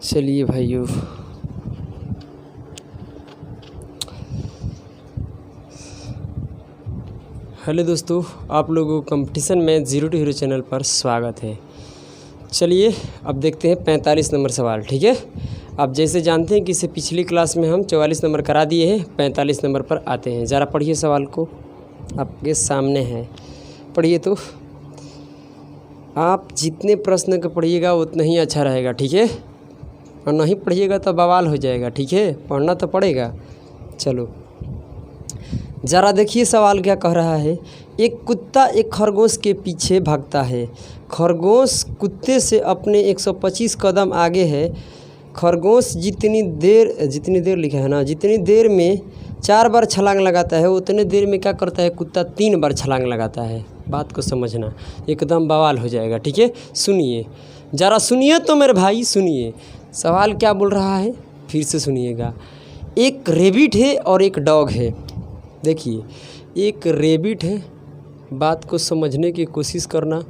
चलिए भाइयों, हेलो दोस्तों, आप लोगों को कंपटीशन में जीरो टू हीरो चैनल पर स्वागत है। चलिए अब देखते हैं 45 नंबर सवाल। ठीक है, आप जैसे जानते हैं कि इससे पिछली क्लास में हम 44 नंबर करा दिए हैं, 45 नंबर पर आते हैं। ज़रा पढ़िए, सवाल को आपके सामने है, पढ़िए। तो आप जितने प्रश्न को पढ़िएगा उतना ही अच्छा रहेगा। ठीक है, और नहीं पढ़िएगा तो बवाल हो जाएगा। ठीक है, पढ़ना तो पड़ेगा। चलो ज़रा देखिए सवाल क्या कह रहा है। एक कुत्ता एक खरगोश के पीछे भागता है। खरगोश कुत्ते से अपने 125 कदम आगे है। खरगोश जितनी देर लिखा है ना, जितनी देर में 4 बार छलांग लगाता है उतने देर में क्या करता है कुत्ता 3 बार छलांग लगाता है। बात को समझना, एकदम बवाल हो जाएगा। ठीक है, सुनिए, ज़रा सुनिए तो मेरे भाई, सुनिए सवाल क्या बोल रहा है, फिर से सुनिएगा। एक रेबिट है और एक डॉग है। देखिए, एक रेबिट है, बात को समझने की कोशिश करना।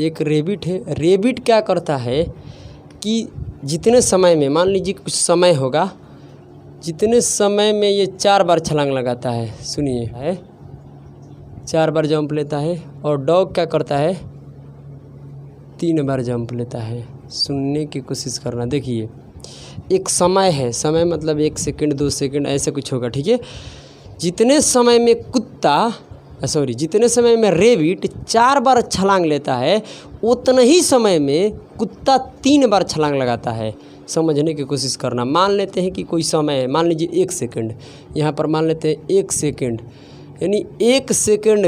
एक रेबिट है, रेबिट क्या करता है कि जितने समय में, मान लीजिए कुछ समय होगा, जितने समय में ये 4 बार छलांग लगाता है। सुनिए, है 4 बार जंप लेता है। और डॉग क्या करता है, 3 बार जंप लेता है। सुनने की कोशिश करना। देखिए, एक समय है, समय मतलब 1 सेकंड 2 सेकंड ऐसे कुछ होगा। ठीक है, जितने समय में जितने समय में रेबिट 4 बार छलांग लेता है उतने ही समय में कुत्ता 3 बार छलांग लगाता है। समझने की कोशिश करना। मान लेते हैं कि कोई समय है, मान लीजिए 1 सेकंड, यहाँ पर मान लेते हैं 1 सेकंड, यानी 1 सेकंड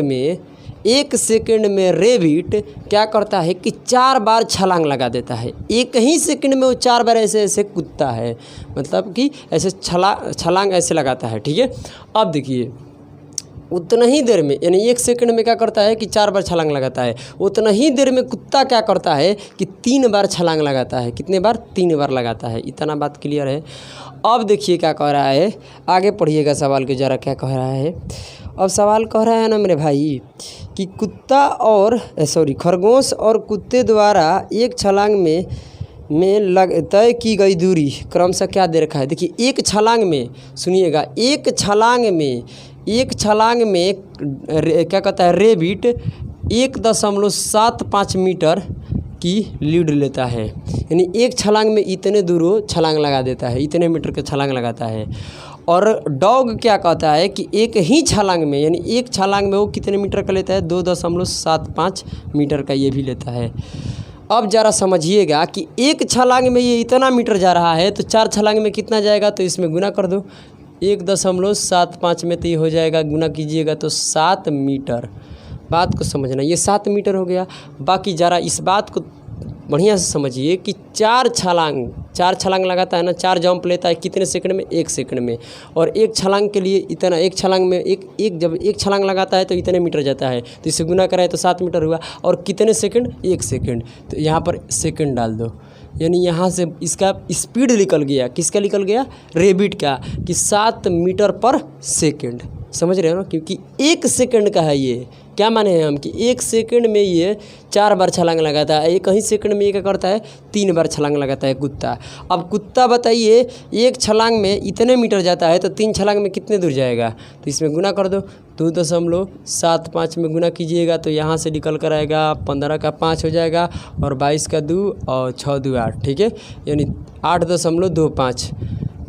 में रेबिट क्या करता है कि 4 बार छलांग लगा देता है। एक ही सेकंड में वो 4 बार ऐसे कूदता है, मतलब कि ऐसे छलांग ऐसे लगाता है। ठीक है, अब देखिए, उतना ही देर में, यानी 1 सेकंड में क्या करता है कि 4 बार छलांग लगाता है, उतना ही देर में कुत्ता क्या करता है कि 3 बार छलांग लगाता है। कितने बार? 3 बार लगाता है। इतना बात क्लियर है। अब देखिए क्या कह रहा है, आगे पढ़िएगा सवाल को ज़रा, क्या कह रहा है। अब सवाल कह रहा है ना मेरे भाई कि खरगोश और कुत्ते द्वारा एक छलांग में तय की गई दूरी क्रमशः क्या दे रखा है। देखिए, एक छलांग में, सुनिएगा, एक छलांग में क्या कहता है, रेबिट 1.75 मीटर की लीड लेता है। यानी एक छलांग में इतने दूर वो छलांग लगा देता है, इतने मीटर का छलांग लगाता है। और डॉग क्या कहता है कि एक ही छलांग में, यानी एक छलांग में वो कितने मीटर का लेता है, 2.75 मीटर का ये भी लेता है। अब ज़रा समझिएगा कि एक छलांग में ये इतना मीटर जा रहा है तो 4 छलांग में कितना जाएगा, तो इसमें गुना कर दो। 1.75 में तो ये हो जाएगा, गुना कीजिएगा तो 7 मीटर। बात को समझना, ये 7 मीटर हो गया। बाकी ज़रा इस बात को बढ़िया से समझिए कि 4 छलांग लगाता है ना, 4 जंप लेता है कितने सेकंड में, 1 सेकंड में। और एक छलांग के लिए इतना, एक छलांग में जब एक छलांग लगाता है तो इतने मीटर जाता है, तो इसे गुना कराए तो 7 मीटर हुआ। और कितने सेकंड, 1 सेकंड, तो यहाँ पर सेकंड डाल दो। यानी यहाँ से इसका स्पीड निकल गया, किसका निकल गया, रेबिट का, कि 7 मीटर पर सेकंड। समझ रहे हो ना, क्योंकि 1 सेकंड का है ये। क्या माने हैं हम कि 1 सेकंड में ये 4 बार छलांग लगाता है, एक ही सेकंड में ये क्या करता है, 3 बार छलांग लगाता है कुत्ता। अब कुत्ता बताइए, एक छलांग में इतने मीटर जाता है तो 3 छलांग में कितने दूर जाएगा, तो इसमें गुना कर दो। 2.75 में गुना कीजिएगा तो यहाँ से निकल कर आएगा 15 का 5 हो जाएगा, और 22 का 2 और 6 2 8। ठीक है, यानी 8.25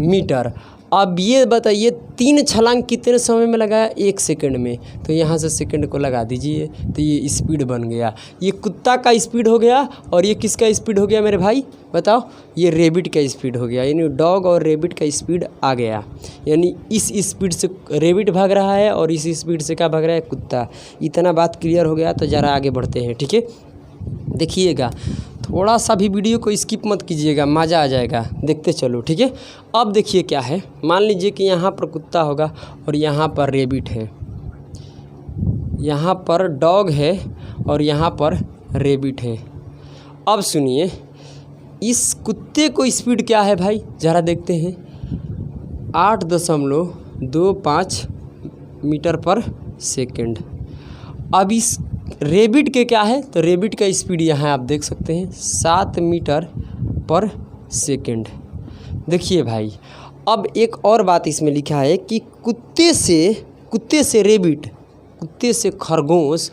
मीटर। अब ये बताइए 3 छलांग कितने समय में लगाया, 1 सेकंड में, तो यहाँ से सेकंड को लगा दीजिए तो ये स्पीड बन गया। ये कुत्ता का स्पीड हो गया, और ये किसका स्पीड हो गया मेरे भाई, बताओ, ये रेबिट का स्पीड हो गया। यानी डॉग और रेबिट का स्पीड आ गया। यानी इस स्पीड से रेबिट भाग रहा है और इस स्पीड से क्या भाग रहा है, कुत्ता। इतना बात क्लियर हो गया, तो ज़रा आगे बढ़ते हैं। ठीक है, देखिएगा, थोड़ा सा भी वीडियो को स्किप मत कीजिएगा, मज़ा आ जाएगा, देखते चलो। ठीक है, अब देखिए क्या है, मान लीजिए कि यहाँ पर कुत्ता होगा और यहाँ पर रेबिट है, यहाँ पर डॉग है और यहाँ पर रेबिट है। अब सुनिए, इस कुत्ते को स्पीड क्या है भाई, ज़रा देखते हैं, 8.25 मीटर पर सेकंड। अब इस रेबिट के क्या है, तो रेबिट का स्पीड यहाँ आप देख सकते हैं 7 मीटर पर सेकंड। देखिए भाई, अब एक और बात इसमें लिखा है कि कुत्ते से रेबिट, कुत्ते से खरगोश,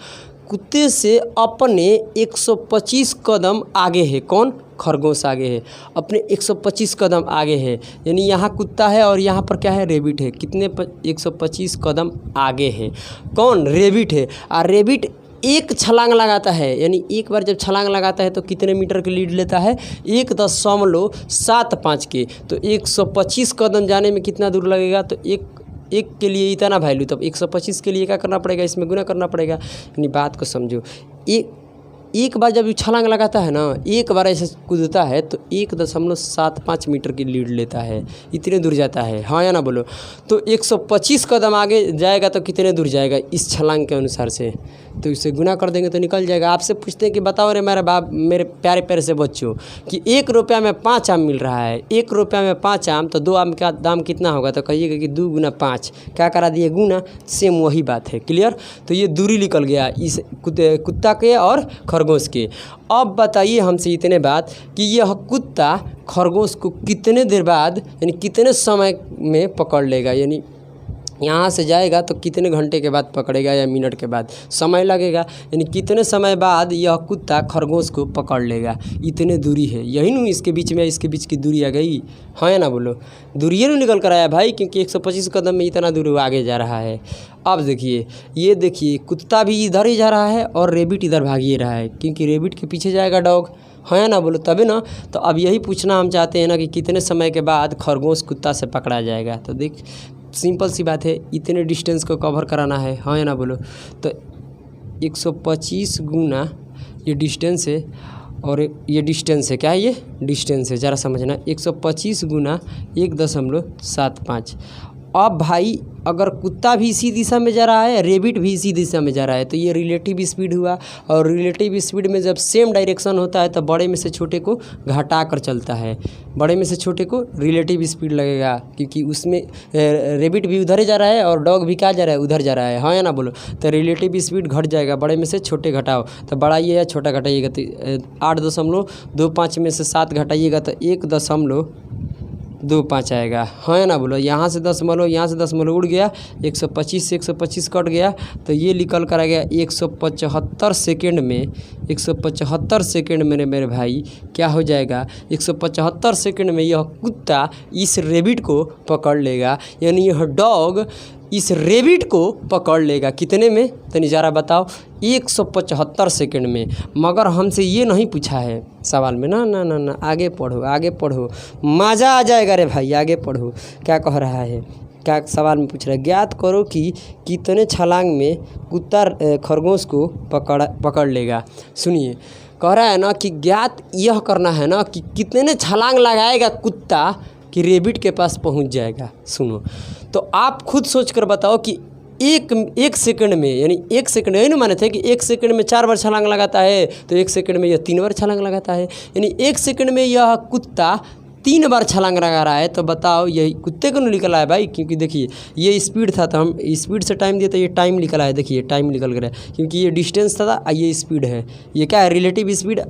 कुत्ते से अपने 125 कदम आगे है। कौन? खरगोश आगे है, अपने 125 कदम आगे है। यानी यहाँ कुत्ता है और यहाँ पर क्या है, रेबिट है। कितने 125 कदम आगे है। कौन? रेबिट है। और रेबिट एक छलांग लगाता है, यानी एक बार जब छलांग लगाता है तो कितने मीटर की लीड लेता है, 1.75 के। तो 125 कदम जाने में कितना दूर लगेगा, तो एक के लिए इतना वैल्यू, तब 125 के लिए क्या करना पड़ेगा, इसमें गुना करना पड़ेगा। यानी बात को समझो, एक बार जब छलांग लगाता है ना, एक बार ऐसे कूदता है तो 1.75 मीटर की लीड लेता है, इतने दूर जाता है, हाँ या ना बोलो। तो 125 कदम आगे जाएगा तो कितने दूर जाएगा इस छलांग के अनुसार से, तो इसे गुना कर देंगे तो निकल जाएगा। आपसे पूछते हैं कि बताओ रे मेरे प्यारे प्यारे से बच्चों कि 1 रुपया में 5 आम मिल रहा है, 1 रुपया में 5 आम, तो 2 आम का दाम कितना होगा, तो कहिएगा कि 2 गुना 5, क्या करा दिए, गुना। सेम वही बात है, क्लियर। तो ये दूरी निकल गया इस कुत्ता के और खरगोश के। अब बताइए हमसे इतने बात कि यह कुत्ता खरगोश को कितने देर बाद, यानी कितने समय में पकड़ लेगा, यानी यहाँ से जाएगा तो कितने घंटे के बाद पकड़ेगा या मिनट के बाद, समय लगेगा। यानी कितने समय बाद यह कुत्ता खरगोश को पकड़ लेगा, इतने दूरी है। यही नहीं इसके बीच में, इसके बीच की दूरी आ गई, हाँ या ना बोलो। दूरी नहीं निकल कर आया भाई, क्योंकि 125 कदम में इतना दूर वो आगे जा रहा है। अब देखिए, ये देखिए कुत्ता भी इधर ही जा रहा है और रेबिट इधर भाग ही रहा है, क्योंकि रेबिट के पीछे जाएगा डॉग, हाँ या ना बोलो, तभी ना। तो अब यही पूछना हम चाहते हैं ना कि कितने समय के बाद खरगोश कुत्ता से पकड़ा जाएगा। तो देख, सिंपल सी बात है, इतने डिस्टेंस को कवर कराना है, हाँ या ना बोलो। तो 125 गुना ये डिस्टेंस है, और ये डिस्टेंस है, क्या है ये डिस्टेंस है, ज़रा समझना। 125 गुना 1.75। अब भाई अगर कुत्ता भी इसी दिशा में जा रहा है, रेबिट भी इसी दिशा में जा रहा है, तो ये रिलेटिव स्पीड हुआ। और रिलेटिव स्पीड में जब सेम डायरेक्शन होता है तो बड़े में से छोटे को घटा कर चलता है, बड़े में से छोटे को रिलेटिव स्पीड लगेगा, क्योंकि उसमें रेबिट भी उधर ही जा रहा है और डॉग भी क्या जा रहा है, उधर जा रहा है, हाँ या ना बोलो। तो रिलेटिव स्पीड घट जाएगा, बड़े में से छोटे घटाओ तो बढ़ाइए या छोटा घटाइएगा, तो 8.25 में से 7 घटाइएगा तो 1.25 आएगा, हाँ या ना बोलो। यहाँ से 10 यहाँ से 10 उड़ गया, 125 से 125 कट गया, तो ये निकल कर आ गया 175 सेकेंड में। 175 सेकेंड में मेरे भाई क्या हो जाएगा, 175 सेकेंड में यह कुत्ता इस रेबिट को पकड़ लेगा, यानी यह डॉग इस रेबिट को पकड़ लेगा। कितने में, तो नज़ारा बताओ, 175 सेकेंड में। मगर हमसे ये नहीं पूछा है सवाल में, ना ना ना ना, आगे पढ़ो आगे पढ़ो, मज़ा आ जाएगा रे भाई, आगे पढ़ो। क्या कह रहा है, क्या सवाल में पूछ रहा है, ज्ञात करो कि कितने छलांग में कुत्ता खरगोश को पकड़ लेगा। सुनिए, कह रहा है ना कि ज्ञात यह करना है ना कि कितने छलांग लगाएगा कुत्ता कि रेबिट के पास पहुंच जाएगा। सुनो, तो आप खुद सोच कर बताओ कि एक सेकंड में, यानी 1 सेकंड, यही ना माने थे कि 1 सेकंड में 4 बार छलांग लगाता है, तो 1 सेकंड में यह 3 बार छलांग लगाता है, यानी 1 सेकंड में यह कुत्ता 3 बार छलांग लगा रहा है। तो बताओ यही कुत्ते को नहीं निकल आया भाई, क्योंकि देखिए ये स्पीड था, तो हम स्पीड से टाइम दिए तो ये टाइम निकल आया। देखिए टाइम निकल गया, क्योंकि ये डिस्टेंस था, ये स्पीड है, ये क्या है, रिलेटिव स्पीड।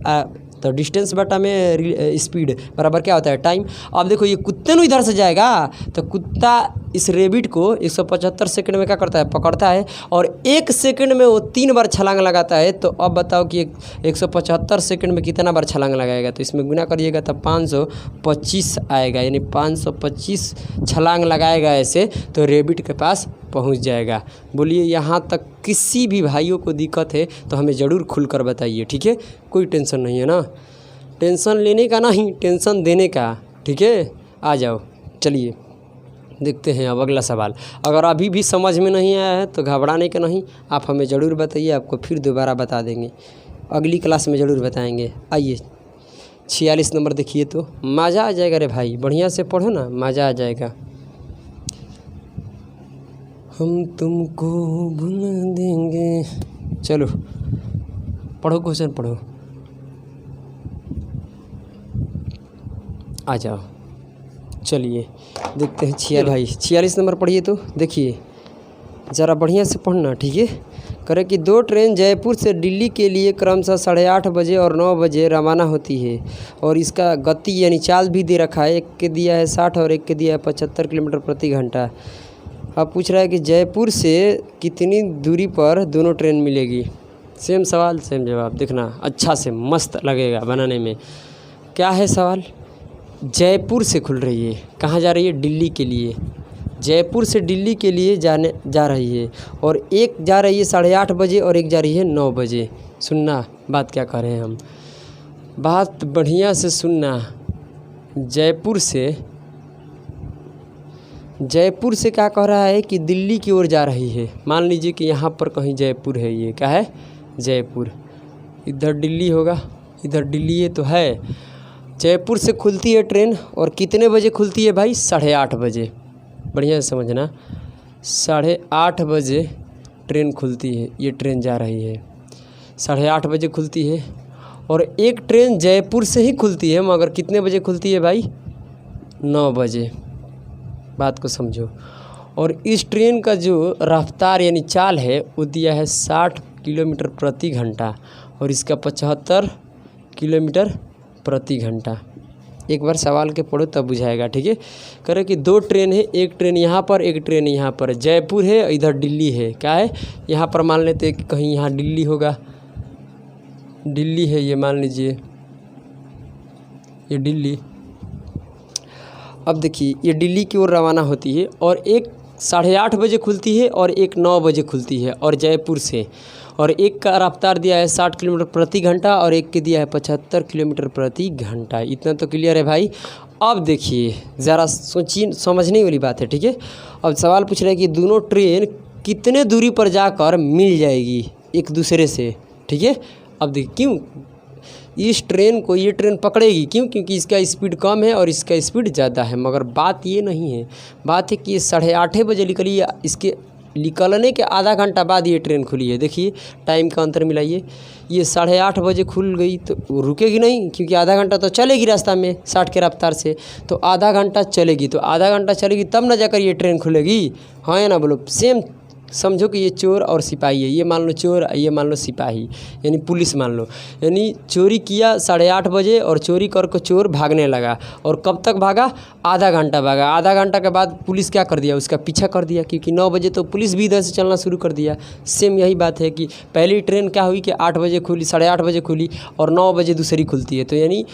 तो डिस्टेंस बटा में स्पीड बराबर क्या होता है, टाइम। अब देखो ये कुत्ते ਨੂੰ इधर से जाएगा, तो कुत्ता इस रेबिट को 175 सेकंड में क्या करता है, पकड़ता है, और 1 सेकंड में वो 3 बार छलांग लगाता है। तो अब बताओ कि 175 सेकंड में कितना बार छलांग लगाएगा, तो इसमें गुना करिएगा तो 525 आएगा, यानी 525 छलांग लगाएगा ऐसे, तो रेबिट के पास पहुंच जाएगा। बोलिए, यहाँ तक किसी भी भाइयों को दिक्कत है तो हमें ज़रूर खुलकर बताइए, ठीक है। कोई टेंशन नहीं है ना, टेंशन लेने का नहीं, टेंशन देने का, ठीक है। आ जाओ, चलिए देखते हैं अब अगला सवाल। अगर अभी भी समझ में नहीं आया है तो घबराने का नहीं, आप हमें ज़रूर बताइए, आपको फिर दोबारा बता देंगे, अगली क्लास में ज़रूर बताएंगे। आइए 46 नंबर देखिए, तो मज़ा आ जाएगा रे भाई, बढ़िया से पढ़ो ना, मज़ा आ जाएगा। हम तुमको भुला देंगे, चलो पढ़ो, क्वेश्चन पढ़ो, आ जाओ। चलिए देखते हैं 46 नंबर पढ़िए, तो देखिए ज़रा बढ़िया से पढ़ना, ठीक है। करे कि 2 ट्रेन जयपुर से दिल्ली के लिए क्रमशः 8:30 बजे और 9 बजे रवाना होती है और इसका गति यानी चाल भी दे रखा है। एक के दिया है 60 और एक के दिया है 75 किलोमीटर प्रति घंटा। अब पूछ रहा है कि जयपुर से कितनी दूरी पर दोनों ट्रेन मिलेगी। सेम सवाल सेम जवाब, देखना अच्छा से मस्त लगेगा बनाने में। क्या है सवाल? जयपुर से खुल रही है, कहाँ जा रही है? दिल्ली के लिए। जयपुर से दिल्ली के लिए जा रही है और एक जा रही है 8:30 बजे और एक जा रही है 9 बजे। सुनना बात क्या कह रहे हैं हम, बात बढ़िया से सुनना। जयपुर से क्या कह रहा है कि दिल्ली की ओर जा रही है। मान लीजिए कि यहाँ पर कहीं जयपुर है, ये क्या है? जयपुर। इधर दिल्ली होगा, इधर दिल्ली ये तो है। जयपुर से खुलती है ट्रेन और कितने बजे खुलती है भाई? 8:30 बजे। बढ़िया से समझना, 8:30 बजे ट्रेन खुलती है। ये ट्रेन जा रही है 8:30 बजे खुलती है और एक ट्रेन जयपुर से ही खुलती है, मगर कितने बजे खुलती है भाई? 9 बजे। बात को समझो। और इस ट्रेन का जो रफ्तार यानी चाल है वो दिया है 60 किलोमीटर प्रति घंटा और इसका 75 किलोमीटर प्रति घंटा। एक बार सवाल के पढ़ो तब बुझाएगा, ठीक है। करे कि 2 ट्रेन है, एक ट्रेन यहाँ पर एक ट्रेन यहाँ पर। जयपुर है, इधर दिल्ली है। क्या है? यहाँ पर मान लेते हैं कि कहीं यहाँ दिल्ली होगा, दिल्ली है ये, मान लीजिए ये दिल्ली। अब देखिए ये दिल्ली की ओर रवाना होती है और एक 8:30 बजे खुलती है और एक 9 बजे खुलती है और जयपुर से। और एक का रफ्तार दिया है 60 किलोमीटर प्रति घंटा और एक के दिया है 75 किलोमीटर प्रति घंटा। इतना तो क्लियर है भाई। अब देखिए ज़रा सोचिए, समझने वाली बात है, ठीक है। अब सवाल पूछ रहा है कि दोनों ट्रेन कितने दूरी पर जाकर मिल जाएगी एक दूसरे से, ठीक है। अब देखिए क्यों इस ट्रेन को ये ट्रेन पकड़ेगी, क्यों? क्योंकि इसका स्पीड कम है और इसका स्पीड ज़्यादा है। मगर बात ये नहीं है, बात है कि ये 8:30 बजे निकली है, इसके निकलने के आधा घंटा बाद ये ट्रेन खुली है। देखिए टाइम का अंतर मिलाइए, ये 8:30 बजे खुल गई तो वो रुकेगी नहीं, क्योंकि आधा घंटा तो चलेगी रास्ता में 60 के रफ्तार से, तो आधा घंटा चलेगी। तो आधा घंटा चलेगी तब ना जाकर ये ट्रेन खुलेगी, हाँ या ना बोलो। सेम समझो कि ये चोर और सिपाही है। ये मान लो चोर, ये मान लो सिपाही, यानी पुलिस मान लो। यानी चोरी किया 8:30 बजे और चोरी करके चोर भागने लगा। और कब तक भागा? आधा घंटा भागा। आधा घंटा के बाद पुलिस क्या कर दिया? उसका पीछा कर दिया, क्योंकि 9 बजे तो पुलिस भी इधर से चलना शुरू कर दिया। सेम यही बात है कि पहली ट्रेन क्या हुई कि 8 बजे खुली, 8:30 बजे खुली और 9 बजे दूसरी खुलती है। तो यानी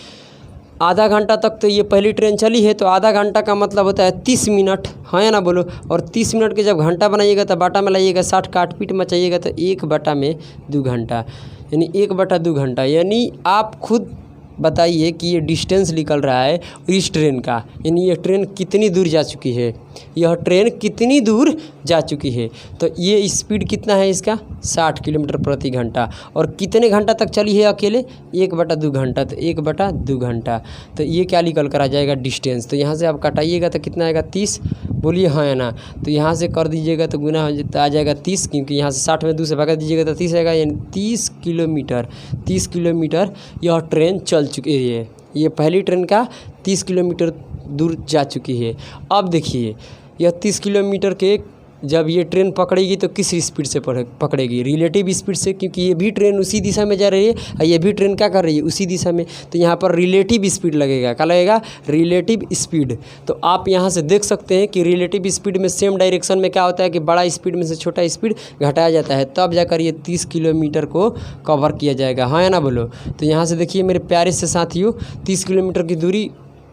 आधा घंटा तक तो ये पहली ट्रेन चली है, तो आधा घंटा का मतलब होता है 30 मिनट, हाँ या ना बोलो। और 30 मिनट के जब घंटा बनाइएगा तो बाटा में लाइएगा, 60 काट पीट मचाइएगा तो 1/2 घंटा, यानी 1/2 घंटा। यानी आप खुद बताइए कि ये डिस्टेंस निकल रहा है इस ट्रेन का, यानी ये ट्रेन कितनी दूर जा चुकी है, यह ट्रेन कितनी दूर जा चुकी है। तो ये स्पीड कितना है इसका? 60 किलोमीटर प्रति घंटा। और कितने घंटा तक चली है अकेले? 1/2 घंटा। तो 1/2 घंटा, तो ये क्या निकल कर आ जाएगा? डिस्टेंस। तो यहाँ से आप कटाइएगा तो कितना आएगा? 30। बोलिए हाँ या ना। तो यहाँ से कर दीजिएगा तो गुना आ जाएगा 30, क्योंकि यहाँ से 60 में 2 से भगा दीजिएगा तो 30 आएगा, यानी 30 किलोमीटर यह ट्रेन चल चुकी है। ये पहली ट्रेन का 30 किलोमीटर दूर जा चुकी है। अब देखिए यह 30 किलोमीटर के जब ये ट्रेन पकड़ेगी तो किस स्पीड से पकड़ेगी? रिलेटिव स्पीड से, क्योंकि ये भी ट्रेन उसी दिशा में जा रही है और ये भी ट्रेन क्या कर रही है? उसी दिशा में। तो यहाँ पर रिलेटिव स्पीड लगेगा। क्या लगेगा? Relative speed. तो आप यहाँ से देख सकते हैं कि रिलेटिव स्पीड में सेम डायरेक्शन में क्या होता है कि बड़ा स्पीड में से छोटा स्पीड घटाया जाता है, तब जाकर ये 30 किलोमीटर को कवर किया जाएगा, हाँ या ना बोलो। तो यहाँ से देखिए मेरे प्यारे से साथियों, 30 किलोमीटर की दूरी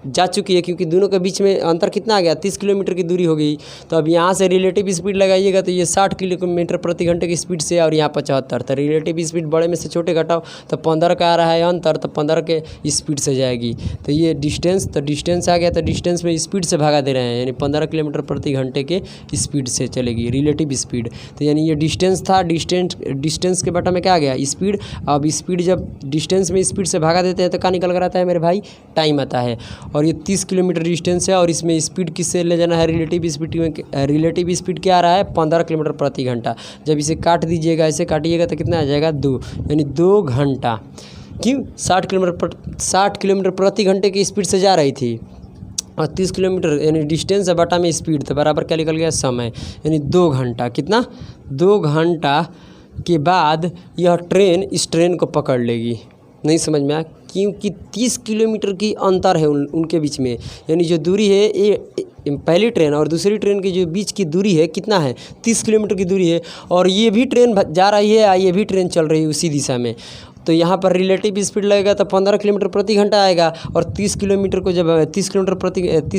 जा चुकी है, क्योंकि दोनों के बीच में अंतर कितना आ गया? 30 किलोमीटर की दूरी हो गई। तो अब यहाँ से रिलेटिव स्पीड लगाइएगा तो ये 60 किलोमीटर प्रति घंटे की स्पीड से और यहाँ 75। तो रिलेटिव स्पीड बड़े में से छोटे घटाओ तो 15 का आ रहा है अंतर, तो 15 के स्पीड से जाएगी। तो ये डिस्टेंस, तो डिस्टेंस आ गया, तो डिस्टेंस में स्पीड से भागा दे रहे हैं, यानी 15 किलोमीटर प्रति घंटे के स्पीड से चलेगी रिलेटिव स्पीड। तो यानी ये डिस्टेंस था, डिस्टेंस के बटा में क्या आ गया? स्पीड। अब स्पीड जब डिस्टेंस में स्पीड से भागा देते हैं तो क्या निकल कर आता है मेरे भाई? टाइम आता है। और ये 30 किलोमीटर डिस्टेंस है और इसमें स्पीड किससे ले जाना है? रिलेटिव स्पीड में। रिलेटिव स्पीड क्या आ रहा है? 15 किलोमीटर प्रति घंटा। जब इसे काट दीजिएगा, ऐसे काटिएगा तो कितना आ जाएगा? 2, यानी 2 घंटा। क्यों? 60 किलोमीटर प्रति घंटे की स्पीड से जा रही थी और 30 किलोमीटर यानी डिस्टेंस बटा में स्पीड, तो बराबर क्या निकल गया समय, यानी 2 घंटा। कितना, 2 घंटा के बाद यह ट्रेन इस ट्रेन को पकड़ लेगी। नहीं समझ में आया, क्योंकि 30 किलोमीटर की अंतर है उनके बीच में, यानी जो दूरी है ये पहली ट्रेन और दूसरी ट्रेन की जो बीच की दूरी है कितना है, 30 किलोमीटर की दूरी है। और ये भी ट्रेन जा रही है, ये भी ट्रेन चल रही है उसी दिशा में, तो यहाँ पर रिलेटिव स्पीड लगेगा तो 15 किलोमीटर प्रति घंटा आएगा। और 30 किलोमीटर को जब 30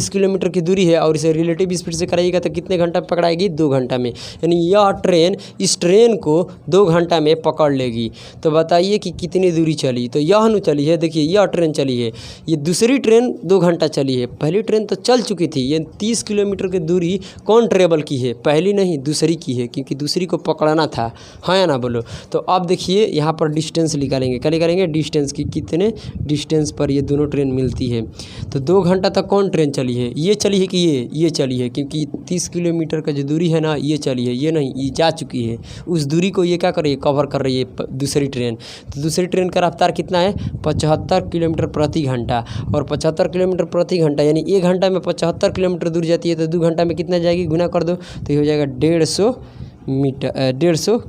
किलोमीटर की दूरी है और इसे रिलेटिव स्पीड से कराइएगा तो कितने घंटा पकड़ाएगी, 2 घंटा में, यानी यह ट्रेन इस ट्रेन को 2 घंटा में पकड़ लेगी। तो बताइए कि कितनी दूरी चली, तो यह न चली है, देखिए यह ट्रेन चली है, ये दूसरी ट्रेन 2 घंटा चली है, पहली ट्रेन तो चल चुकी थी। ये 30 किलोमीटर की दूरी कौन ट्रेवल की है, पहली नहीं दूसरी की है, क्योंकि दूसरी को पकड़ना था, हाँ या ना बोलो। तो अब देखिए यहाँ पर डिस्टेंस निकालेंगे, क्या निकालेंगे, डिस्टेंस की, कितने डिस्टेंस पर ये दोनों ट्रेन मिलती है। तो 2 घंटा तक कौन ट्रेन चली है, ये चली है कि ये चली है, क्योंकि 30 किलोमीटर का जो दूरी है ना ये चली है, ये नहीं, ये जा चुकी है, उस दूरी को ये क्या कर रही है, कवर कर रही है दूसरी ट्रेन। तो दूसरी ट्रेन का रफ्तार कितना है, 75 किलोमीटर प्रति घंटा, और 75 किलोमीटर प्रति घंटा यानी 1 घंटा में 75 किलोमीटर दूर जाती है, तो 2 घंटा में कितना जाएगी, गुना कर दो तो ये हो जाएगा 150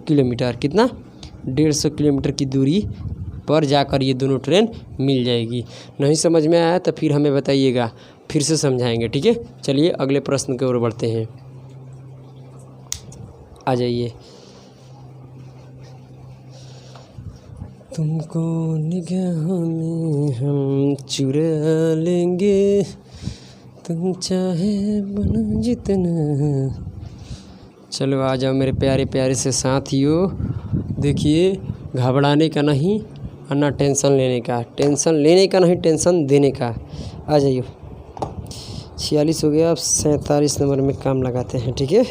किलोमीटर। कितना, 150 किलोमीटर की दूरी पर जाकर ये दोनों ट्रेन मिल जाएगी। नहीं समझ में आया तो फिर हमें बताइएगा, फिर से समझाएंगे, ठीक है। चलिए अगले प्रश्न की ओर बढ़ते हैं, आ जाइए। तुमको निगाहों में हम चुरा लेंगे, तुम चाहे बनो जितना। चलो आ जाओ मेरे प्यारे प्यारे से साथियों। देखिए घबराने का नहीं और ना टेंशन लेने का, टेंशन लेने का नहीं, टेंशन देने का। आ जाइए, 46 हो गया, अब 47 नंबर में काम लगाते हैं, ठीक है।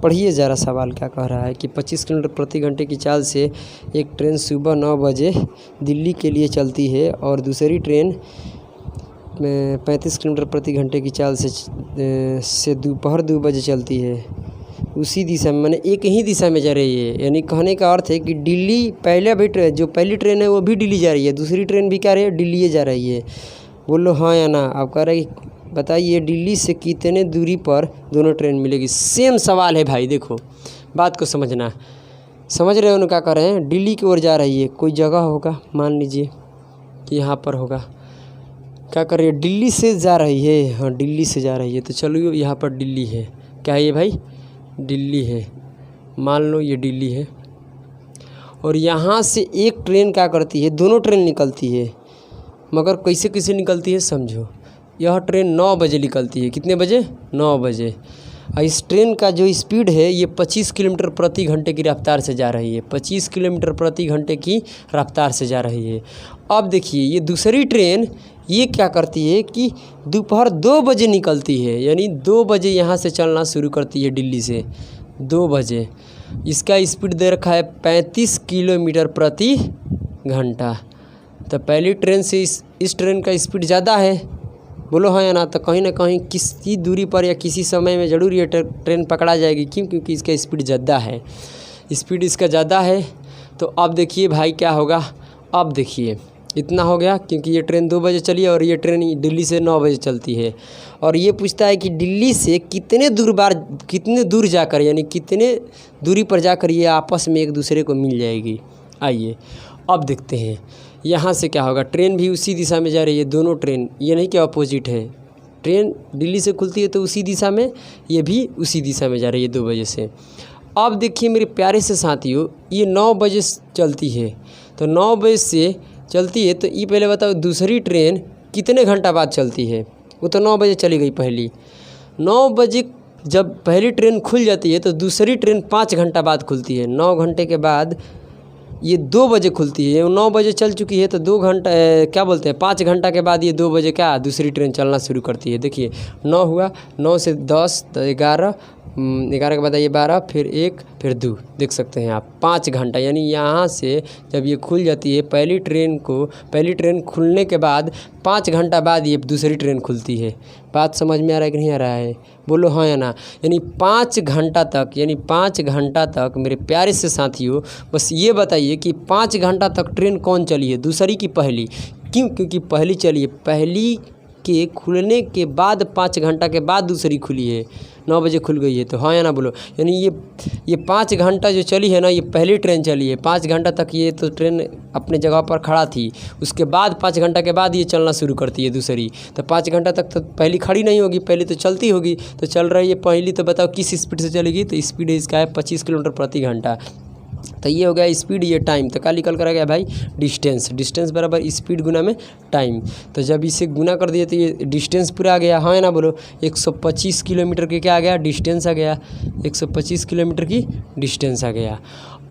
पढ़िए ज़रा सवाल क्या कह रहा है कि 25 किलोमीटर प्रति घंटे की चाल से एक ट्रेन सुबह 9 बजे दिल्ली के लिए चलती है और दूसरी ट्रेन 35 किलोमीटर प्रति घंटे की चाल से दोपहर 2 बजे चलती है, उसी दिशा में, माने एक ही दिशा में जा रही है। यानी कहने का अर्थ है कि दिल्ली जो पहली ट्रेन है वो भी दिल्ली जा रही है, दूसरी ट्रेन भी क्या रही है, दिल्ली जा रही है। बोलो हाँ या ना। आप कह रहे हैं बताइए दिल्ली से कितने दूरी पर दोनों ट्रेन मिलेगी। सेम सवाल है भाई, देखो बात को समझना, समझ रहे हो ना क्या कर रहे हैं। दिल्ली की ओर जा रही है, कोई जगह होगा, मान लीजिए कि यहाँ पर होगा, क्या कर रही है, दिल्ली से जा रही है, हाँ दिल्ली से जा रही है। तो चलो यहाँ पर दिल्ली है, क्या है ये भाई, दिल्ली है, मान लो ये दिल्ली है। और यहाँ से एक ट्रेन क्या करती है, दोनों ट्रेन निकलती है, मगर कैसे कैसे निकलती है समझो। यह ट्रेन 9 बजे निकलती है, कितने बजे, 9 बजे। इस ट्रेन का जो स्पीड है ये 25 किलोमीटर प्रति घंटे की रफ्तार से जा रही है, 25 किलोमीटर प्रति घंटे की रफ्तार से जा रही है। अब देखिए ये दूसरी ट्रेन ये क्या करती है कि दोपहर 2 बजे निकलती है, यानी 2 बजे यहाँ से चलना शुरू करती है दिल्ली से, 2 बजे। इसका स्पीड दे रखा है 35 किलोमीटर प्रति घंटा। तो पहली ट्रेन से इस ट्रेन का स्पीड ज़्यादा है, बोलो हाँ या ना। तो कहीं ना कहीं किसी दूरी पर या किसी समय में ज़रूर ये ट्रेन पकड़ा जाएगी, क्यों, क्योंकि इसका स्पीड ज़्यादा है, स्पीड इसका ज़्यादा है। तो अब देखिए भाई क्या होगा, अब देखिए इतना हो गया, क्योंकि ये ट्रेन 2 बजे चली है और ये ट्रेन दिल्ली से 9 बजे चलती है। और ये पूछता है कि दिल्ली से कितने दूर जाकर, यानी कितने दूरी पर जाकर ये आपस में एक दूसरे को मिल जाएगी। आइए अब देखते हैं यहाँ से क्या होगा। ट्रेन भी उसी दिशा में जा रही है, दोनों ट्रेन, ये नहीं कि अपोजिट है। ट्रेन दिल्ली से खुलती है तो उसी दिशा में, ये भी उसी दिशा में जा रही है 2 बजे से। अब देखिए मेरे प्यारे से साथियों, ये 9 बजे चलती है, तो 9 बजे से चलती है, तो ये पहले बताओ दूसरी ट्रेन कितने घंटा बाद चलती है। वो तो 9 बजे चली गई पहली, 9 बजे जब पहली ट्रेन खुल जाती है तो दूसरी ट्रेन 5 घंटा बाद खुलती है। 9 घंटे के बाद ये 2 बजे खुलती है, 9 बजे चल चुकी है, तो 2 घंटा क्या बोलते हैं 5 घंटा के बाद ये 2 बजे क्या दूसरी ट्रेन चलना शुरू करती है। देखिए 9 हुआ, 9 से 10 तो 11, 11 के बाद ये 12, फिर 1, फिर 2, देख सकते हैं आप 5 घंटा। यानी यहाँ से जब ये खुल जाती है पहली ट्रेन खुलने के बाद 5 घंटा बाद ये दूसरी ट्रेन खुलती है। बात समझ में आ रहा है कि नहीं आ रहा है, बोलो हाँ या ना। यानी 5 घंटा तक मेरे प्यारे से साथियों बस ये बताइए कि 5 घंटा तक ट्रेन कौन चली है, दूसरी की पहली। क्यों, क्योंकि पहली चली है, पहली के खुलने के बाद 5 घंटा के बाद दूसरी खुली है, 9 बजे खुल गई है। तो हाँ या ना बोलो। यानी ये 5 घंटा जो चली है ना, ये पहली ट्रेन चली है। 5 घंटा तक ये तो ट्रेन अपने जगह पर खड़ा थी, उसके बाद 5 घंटा के बाद ये चलना शुरू करती है दूसरी। तो 5 घंटा तक तो पहली खड़ी नहीं होगी, पहले तो चलती होगी। तो चल रही है पहली, तो बताओ किस स्पीड से चलेगी। तो स्पीड इसका है 25 किलोमीटर प्रति घंटा। तो ये हो गया स्पीड, ये टाइम। तो क्या निकल कर आ गया भाई, डिस्टेंस। डिस्टेंस बराबर स्पीड गुना में टाइम। तो जब इसे गुना कर दिए तो ये डिस्टेंस पूरा आ गया। हाँ ना बोलो। 125 किलोमीटर के क्या आ गया, डिस्टेंस आ गया। 125 किलोमीटर की डिस्टेंस आ गया।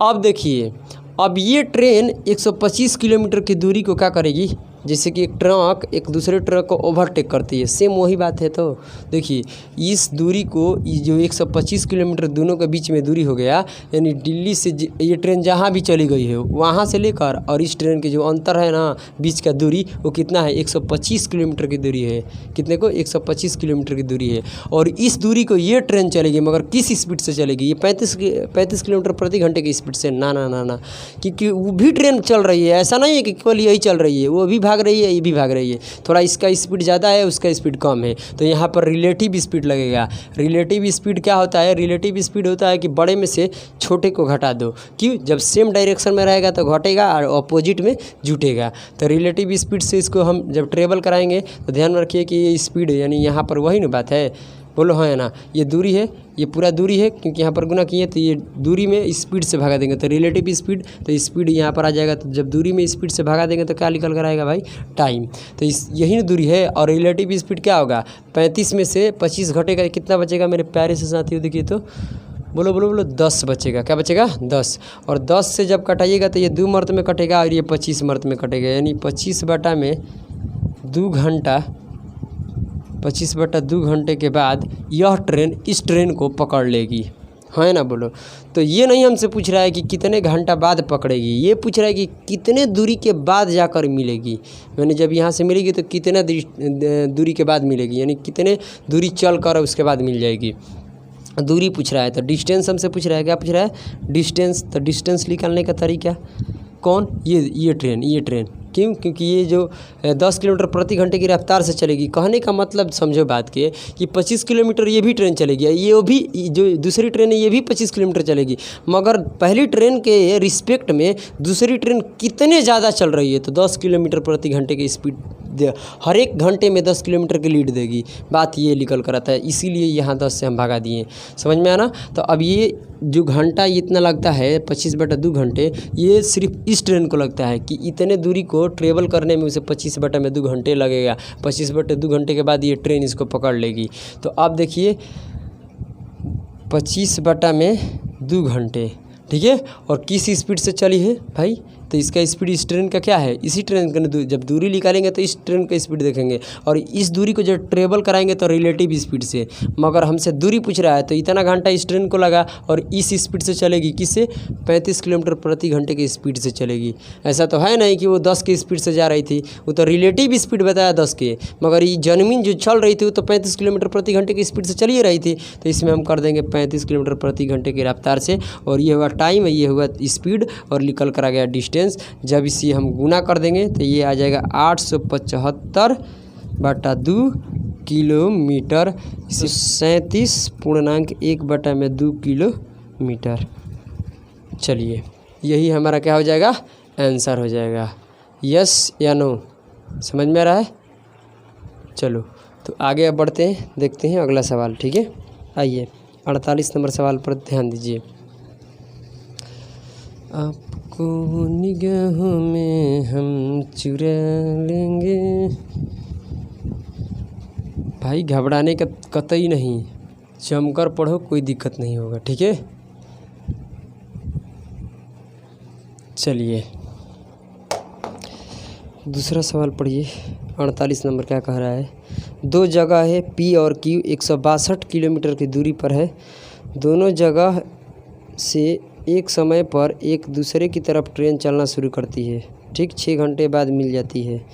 अब देखिए, अब ये ट्रेन 125 किलोमीटर की दूरी को क्या करेगी, जैसे कि एक ट्रक एक दूसरे ट्रक को ओवरटेक करती है, सेम वही बात है। तो देखिए इस दूरी को, जो 125 किलोमीटर दोनों के बीच में दूरी हो गया, यानी दिल्ली से ये ट्रेन जहाँ भी चली गई है वहाँ से लेकर और इस ट्रेन के जो अंतर है ना बीच का दूरी, वो कितना है, 125 किलोमीटर की दूरी है। कितने को, 125 किलोमीटर की दूरी है। और इस दूरी को ये ट्रेन चलेगी, मगर किस स्पीड से चलेगी, ये 35 किलोमीटर प्रति घंटे की स्पीड से। ना ना ना ना, क्योंकि वो भी ट्रेन चल रही है, ऐसा नहीं है कि केवल यही चल रही है, वो भी भाग रही है, ये भी भाग रही है। थोड़ा इसका स्पीड ज़्यादा है, उसका स्पीड कम है, तो यहाँ पर रिलेटिव स्पीड लगेगा। रिलेटिव स्पीड क्या होता है, रिलेटिव स्पीड होता है कि बड़े में से छोटे को घटा दो। क्यों, जब सेम डायरेक्शन में रहेगा तो घटेगा और अपोजिट में जुटेगा। तो रिलेटिव स्पीड से इसको हम जब ट्रेवल कराएंगे तो ध्यान रखिए कि ये स्पीड है, यानी यहाँ पर वही ना बात है, बोलो हाँ है ना। ये दूरी है, ये पूरा दूरी है, क्योंकि यहाँ पर गुना किए तो ये दूरी में स्पीड से भगा देंगे तो रिलेटिव स्पीड, तो स्पीड यहाँ पर आ जाएगा। तो जब दूरी में स्पीड से भगा देंगे तो क्या निकल कर आएगा भाई, टाइम। तो यही ना दूरी है। और रिलेटिव स्पीड क्या होगा, 35 में से 25 घटेगा, कितना बचेगा मेरे प्यारे से साथियों, देखिए तो बोलो बोलो बोलो, 10 बचेगा। क्या बचेगा, 10। और 10 से जब कटाइएगा तो ये 2 मर्त में कटेगा और ये 25 मर्त में कटेगा, यानी 25/2 घंटा, 25/2 घंटे के बाद यह ट्रेन इस ट्रेन को पकड़ लेगी। है ना बोलो। तो ये नहीं हमसे पूछ रहा है कि कितने घंटा बाद पकड़ेगी, ये पूछ रहा है कि कितने दूरी के बाद जाकर मिलेगी। यानी जब यहाँ से मिलेगी तो कितने दूरी के बाद मिलेगी, यानी कितने दूरी चल कर उसके बाद मिल जाएगी। दूरी पूछ रहा है, तो डिस्टेंस हमसे पूछ रहा है। क्या पूछ रहा है, डिस्टेंस। तो डिस्टेंस निकालने का तरीका कौन, ये ट्रेन। क्यों, क्योंकि ये जो 10 किलोमीटर प्रति घंटे की रफ्तार से चलेगी। कहने का मतलब समझो बात के कि 25 किलोमीटर ये भी ट्रेन चलेगी, ये भी जो दूसरी ट्रेन है ये भी 25 किलोमीटर चलेगी, मगर पहली ट्रेन के रिस्पेक्ट में दूसरी ट्रेन कितने ज़्यादा चल रही है, तो 10 किलोमीटर प्रति घंटे की स्पीड हर एक घंटे में 10 किलोमीटर की लीड देगी। बात ये निकल कर आता है, इसीलिए यहाँ 10 से हम भगा दिए। समझ में आना। तो अब ये जो घंटा इतना लगता है 25/2 घंटे, ये सिर्फ इस ट्रेन को लगता है कि इतने दूरी को ट्रेवल करने में उसे 25/2 घंटे लगेगा। 25/2 घंटे के बाद ये ट्रेन इसको पकड़ लेगी। तो अब देखिए 25/2 घंटे, ठीक है। और किस स्पीड से चली है भाई, तो इसका स्पीड इस ट्रेन का क्या है, इसी ट्रेन का जब दूरी निकालेंगे तो इस ट्रेन का स्पीड देखेंगे, और इस दूरी को जब ट्रेवल कराएंगे तो रिलेटिव स्पीड से। मगर हमसे दूरी पूछ रहा है, तो इतना घंटा इस ट्रेन को लगा और इस स्पीड से चलेगी, किससे, 35 किलोमीटर प्रति घंटे की स्पीड से चलेगी। ऐसा तो है नहीं कि वो 10 की स्पीड से जा रही थी, वो तो रिलेटिव स्पीड बताया 10 के, मगर ये जमीन जो चल रही थी वो तो 35 किलोमीटर प्रति घंटे की स्पीड से चल ही रही थी। तो इसमें हम कर देंगे 35 किलोमीटर प्रति घंटे की रफ्तार से, और ये हुआ टाइम, ये हुआ स्पीड, और निकल कर आ गया डिस्टेंस। जब इसे हम गुना कर देंगे तो ये आ जाएगा 875/2 किलोमीटर, 37.1/2 किलोमीटर। चलिए यही हमारा क्या हो जाएगा, आंसर हो जाएगा। यस या नो, समझ में आ रहा है। चलो तो आगे अब बढ़ते हैं, देखते हैं अगला सवाल। ठीक है, आइए 48 नंबर सवाल पर ध्यान दीजिए। आपको निगाहों में हम चुरा लेंगे। भाई घबराने का कतई नहीं, जमकर पढ़ो, कोई दिक्कत नहीं होगा। ठीक है, चलिए दूसरा सवाल पढ़िए। 48 नंबर क्या कह रहा है, दो जगह है P और Q 162 किलोमीटर की दूरी पर है। दोनों जगह से एक समय पर एक दूसरे की तरफ ट्रेन चलना शुरू करती है। ठीक 6 घंटे बाद मिल जाती है।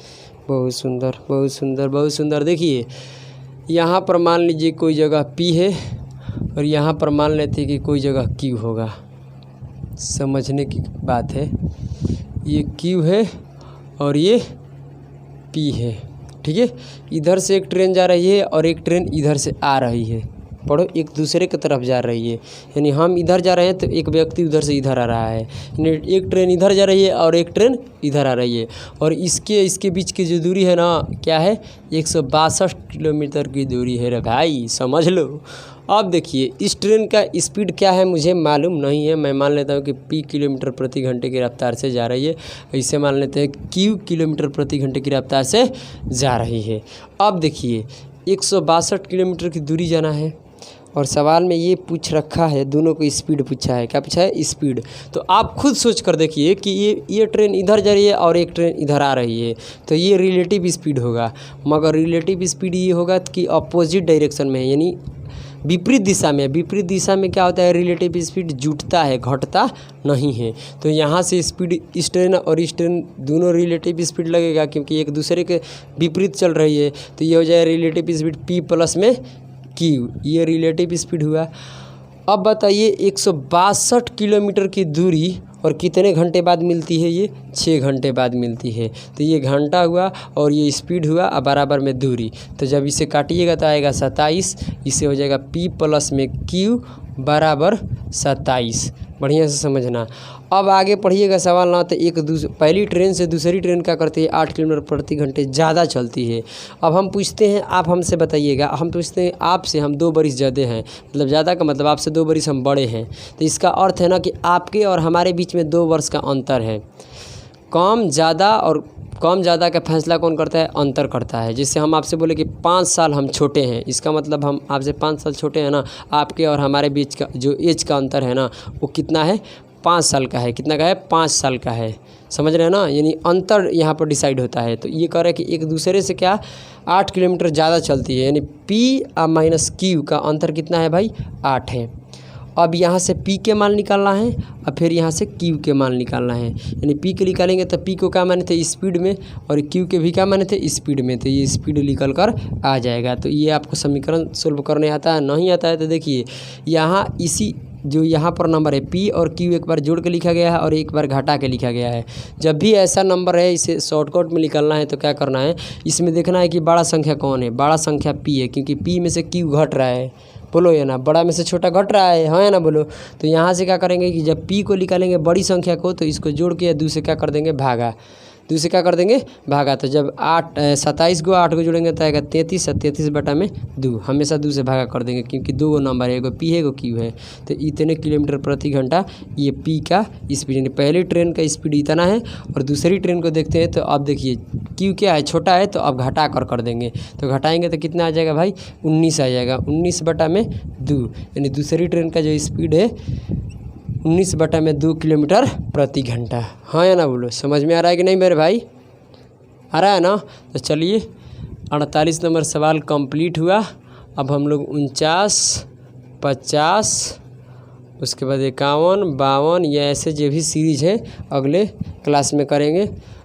बहुत सुंदर बहुत सुंदर बहुत सुंदर। देखिए यहाँ पर मान लीजिए कोई जगह P है और यहाँ पर मान लेते हैं कि कोई जगह Q होगा। समझने की बात है, ये Q है और ये P है, ठीक है। इधर से एक ट्रेन जा रही है और एक ट्रेन इधर से आ रही है, पढ़ो, एक दूसरे की तरफ जा रही है। यानी हम इधर जा रहे हैं तो एक व्यक्ति उधर से इधर आ रहा है, यानी एक ट्रेन इधर जा रही है और एक ट्रेन इधर आ रही है। और इसके बीच की जो दूरी है ना, क्या है, 162 किलोमीटर की दूरी है रे भाई, समझ लो। अब देखिए इस ट्रेन का स्पीड क्या है मुझे मालूम नहीं है, मैं मान लेता हूँ कि p किलोमीटर प्रति घंटे की रफ्तार से जा रही है, इसे मान लेते हैं q किलोमीटर प्रति घंटे की रफ्तार से जा रही है। अब देखिए 162 किलोमीटर की दूरी जाना है और सवाल में ये पूछ रखा है, दोनों को स्पीड पूछा है। क्या पूछा है? स्पीड। तो आप खुद सोच कर देखिए कि ये ट्रेन इधर जा रही है और एक ट्रेन इधर आ रही है, तो ये रिलेटिव स्पीड होगा। मगर रिलेटिव स्पीड ये होगा कि अपोजिट डायरेक्शन में है, यानी विपरीत दिशा में। विपरीत दिशा में क्या होता है, रिलेटिव स्पीड जुटता है, घटता नहीं है। तो यहाँ से स्पीड इस ट्रेन और इस ट्रेन दोनों रिलेटिव स्पीड लगेगा, क्योंकि एक दूसरे के विपरीत चल रही है। तो ये हो जाए रिलेटिव स्पीड p प्लस में q, ये रिलेटिव स्पीड हुआ। अब बताइए 162 किलोमीटर की दूरी और कितने घंटे बाद मिलती है? ये 6 घंटे बाद मिलती है। तो ये घंटा हुआ और ये स्पीड हुआ और बराबर में दूरी। तो जब इसे काटिएगा तो आएगा 27, इसे हो जाएगा p प्लस में q बराबर 27। बढ़िया से समझना। अब आगे पढ़िएगा सवाल ना, तो पहली ट्रेन से दूसरी ट्रेन क्या करती है, 8 किलोमीटर प्रति घंटे ज़्यादा चलती है। अब हम पूछते हैं, आप हमसे बताइएगा, हम पूछते हैं आपसे, हम 2 बरिस ज़्यादा हैं, मतलब ज़्यादा का मतलब आपसे 2 बरिस हम बड़े हैं। तो इसका अर्थ है ना कि आपके और हमारे बीच में 2 वर्ष का अंतर है। कम ज़्यादा का फैसला कौन करता है? अंतर करता है। जिससे हम आपसे बोले कि 5 साल हम छोटे हैं, इसका मतलब हम आपसे 5 साल छोटे हैं ना। आपके और हमारे बीच का जो एज का अंतर है ना, वो कितना है? 5 साल का है। कितना का है? 5 साल का है। समझ रहे हैं ना, यानी अंतर यहाँ पर डिसाइड होता है। तो ये कह रहे हैं कि एक दूसरे से क्या 8 किलोमीटर ज़्यादा चलती है, यानी p माइनस q का अंतर कितना है भाई? 8 है। अब यहाँ से p के मान निकालना है और फिर यहाँ से q के मान निकालना है। यानी p के निकालेंगे तो p को क्या माने थे? स्पीड में, और q के भी क्या माने थे? स्पीड में। तो ये स्पीड निकल कर आ जाएगा। तो ये आपको समीकरण सोल्व करने आता है? नहीं आता है तो देखिए यहाँ जो यहाँ पर नंबर है p और q एक बार जोड़ के लिखा गया है और एक बार घटा के लिखा गया है। जब भी ऐसा नंबर है, इसे शॉर्टकट में निकालना है तो क्या करना है, इसमें देखना है कि बड़ा संख्या कौन है। बड़ा संख्या p है, क्योंकि p में से q घट रहा है, बोलो या ना, बड़ा में से छोटा घट रहा है, हाँ या ना बोलो। तो यहाँ से क्या करेंगे कि जब p को निकालेंगे बड़ी संख्या को, तो इसको जोड़ के या 2 से क्या कर देंगे? भागा। 2 से क्या कर देंगे? भागा। तो जब 27 को 8 को जोड़ेंगे तो आएगा 33, और 33 बटा में 2, हमेशा 2 से भागा कर देंगे, क्योंकि 2 नंबर है, एगो p है एगो q है। तो इतने किलोमीटर प्रति घंटा ये p का स्पीड, यानी पहली ट्रेन का स्पीड इतना है। और दूसरी ट्रेन को देखते हैं तो अब देखिए q क्या है? छोटा है, तो अब घटा कर देंगे। तो घटाएंगे तो कितना आ जाएगा भाई? 19 आ जाएगा। 19 बटा में 2, यानी दूसरी ट्रेन का जो स्पीड है 19 बटा में 2 किलोमीटर प्रति घंटा। हाँ या ना बोलो? समझ में आ रहा है कि नहीं मेरे भाई? आ रहा है ना? तो चलिए 48 नंबर सवाल कंप्लीट हुआ। अब हम लोग 49, 50, उसके बाद 51, 52, या ऐसे जो भी सीरीज है अगले क्लास में करेंगे।